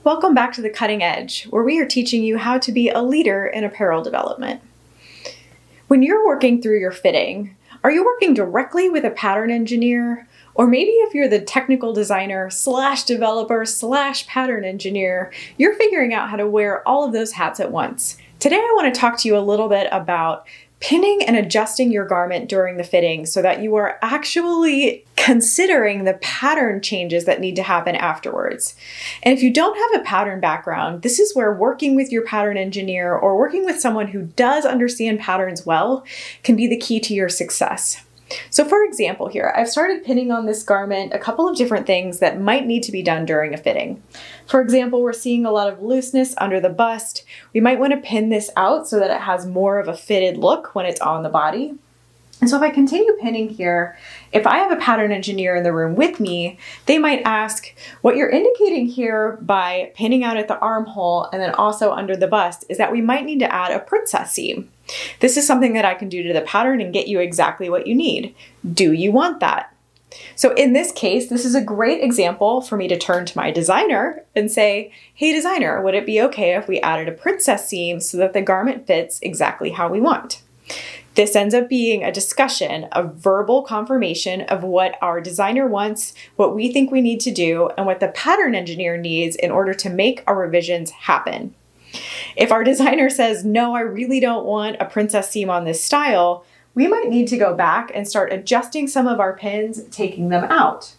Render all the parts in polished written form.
Welcome back to The Cutting Edge, where we are teaching you how to be a leader in apparel development. When you're working through your fitting, are you working directly with a pattern engineer? Or maybe if you're the technical designer / developer / pattern engineer, you're figuring out how to wear all of those hats at once. Today I want to talk to you a little bit about pinning and adjusting your garment during the fitting so that you are actually considering the pattern changes that need to happen afterwards. And if you don't have a pattern background, this is where working with your pattern engineer or working with someone who does understand patterns well can be the key to your success. So for example here, I've started pinning on this garment a couple of different things that might need to be done during a fitting. For example, we're seeing a lot of looseness under the bust. We might want to pin this out so that it has more of a fitted look when it's on the body. And so if I continue pinning here, if I have a pattern engineer in the room with me, they might ask, what you're indicating here by pinning out at the armhole and then also under the bust is that we might need to add a princess seam. This is something that I can do to the pattern and get you exactly what you need. Do you want that? So in this case, this is a great example for me to turn to my designer and say, hey designer, would it be okay if we added a princess seam so that the garment fits exactly how we want? This ends up being a discussion, a verbal confirmation of what our designer wants, what we think we need to do, and what the pattern engineer needs in order to make our revisions happen. If our designer says, no, I really don't want a princess seam on this style, we might need to go back and start adjusting some of our pins, taking them out.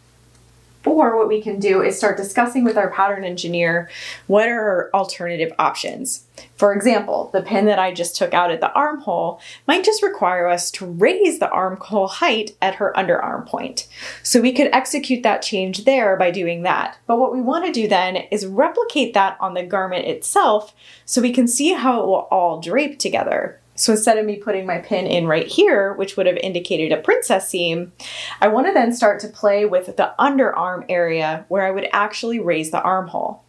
Or what we can do is start discussing with our pattern engineer what are our alternative options. For example, the pin that I just took out at the armhole might just require us to raise the armhole height at her underarm point. So we could execute that change there by doing that. But what we want to do then is replicate that on the garment itself so we can see how it will all drape together. So instead of me putting my pin in right here, which would have indicated a princess seam, I want to then start to play with the underarm area where I would actually raise the armhole.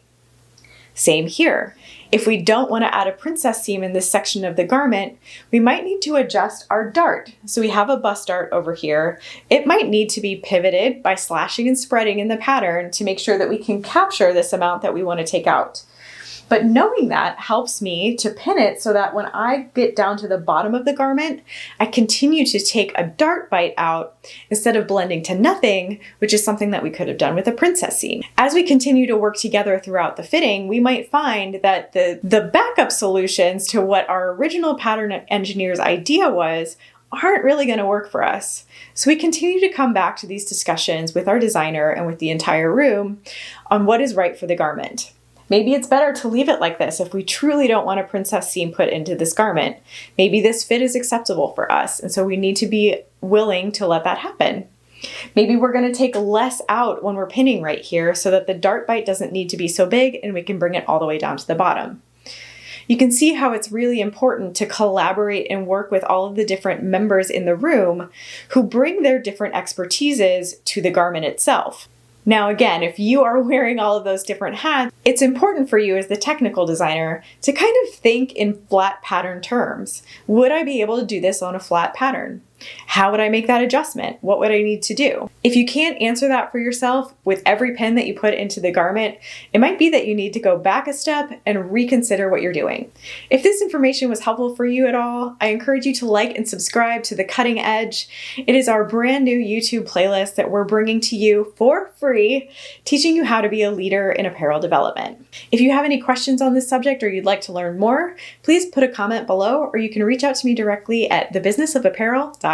Same here. If we don't want to add a princess seam in this section of the garment, we might need to adjust our dart. So we have a bust dart over here. It might need to be pivoted by slashing and spreading in the pattern to make sure that we can capture this amount that we want to take out. But knowing that helps me to pin it so that when I get down to the bottom of the garment, I continue to take a dart bite out instead of blending to nothing, which is something that we could have done with a princess seam. As we continue to work together throughout the fitting, we might find that the backup solutions to what our original pattern engineer's idea was aren't really going to work for us. So we continue to come back to these discussions with our designer and with the entire room on what is right for the garment. Maybe it's better to leave it like this if we truly don't want a princess seam put into this garment. Maybe this fit is acceptable for us, and so we need to be willing to let that happen. Maybe we're going to take less out when we're pinning right here so that the dart bite doesn't need to be so big and we can bring it all the way down to the bottom. You can see how it's really important to collaborate and work with all of the different members in the room who bring their different expertises to the garment itself. Now again, if you are wearing all of those different hats, it's important for you as the technical designer to kind of think in flat pattern terms. Would I be able to do this on a flat pattern? How would I make that adjustment? What would I need to do? If you can't answer that for yourself with every pin that you put into the garment, it might be that you need to go back a step and reconsider what you're doing. If this information was helpful for you at all, I encourage you to like and subscribe to The Cutting Edge. It is our brand new YouTube playlist that we're bringing to you for free, teaching you how to be a leader in apparel development. If you have any questions on this subject or you'd like to learn more, please put a comment below, or you can reach out to me directly at thebusinessofapparel.com.